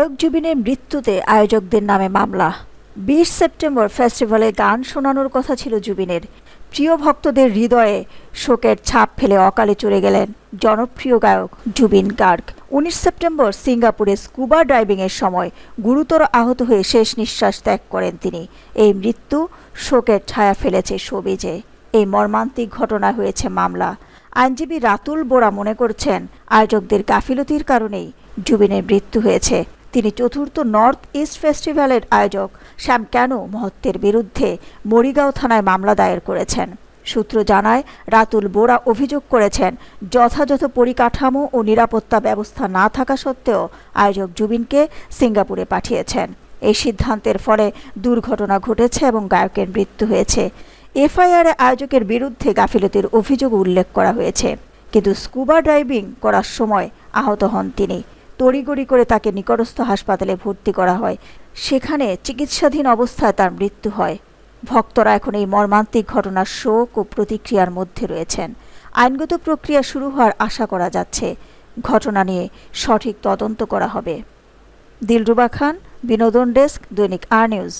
গায়ক জুবিনের মৃত্যুতে আয়োজকদের নামে মামলা। ২০ সেপ্টেম্বর ফেস্টিভ্যালে গান শোনানোর কথা ছিল জুবিনের। প্রিয় ভক্তদের হৃদয়ে শোকের ছাপ ফেলে অকালে চলে গেলেন জনপ্রিয় গায়ক জুবিন গার্গ। ১৯ সেপ্টেম্বর সিঙ্গাপুরে স্কুবা ডাইভিংয়ের সময় গুরুতর আহত হয়ে শেষ নিঃশ্বাস ত্যাগ করেন তিনি। এই মৃত্যু শোকের ছায়া ফেলেছে শোবিজে। এই মর্মান্তিক ঘটনায় হয়েছে মামলা। আইনজীবী রাতুল বোরা মনে করছেন, আয়োজকদের গাফিলতির কারণেই জুবিনের মৃত্যু হয়েছে। তিনি চতুর্থ নর্থ ইস্ট ফেস্টিভ্যালের আয়োজক শ্যাম ক্যানো মহত্তের বিরুদ্ধে মরিগাঁও থানায় মামলা দায়ের করেছেন। সূত্র জানায়, রাতুল বোরা অভিযোগ করেছেন, যথাযথ পরিকাঠামো ও নিরাপত্তা ব্যবস্থা না থাকা সত্ত্বেও আয়োজক জুবিনকে সিঙ্গাপুরে পাঠিয়েছেন। এই সিদ্ধান্তের ফলে দুর্ঘটনা ঘটেছে এবং গায়কের মৃত্যু হয়েছে। এফআইআরে আয়োজকের বিরুদ্ধে গাফিলতির অভিযোগ উল্লেখ করা হয়েছে, কিন্তু স্কুবা ডাইভিং করার সময় আহত হন তিনি। তড়িগড়ি করে তাকে নিকটস্থ হাসপাতালে ভর্তি করা হয়। সেখানে চিকিৎসাধীন অবস্থায় তার মৃত্যু হয়। ভক্তরা এখন এই মর্মান্তিক ঘটনার শোক ও প্রতিক্রিয়ার মধ্যে রয়েছেন। আইনগত প্রক্রিয়া শুরু হওয়ার আশা করা যাচ্ছে। ঘটনা নিয়ে সঠিক তদন্ত করা হবে। দিলরুবা খান, বিনোদন ডেস্ক, দৈনিক আর নিউজ।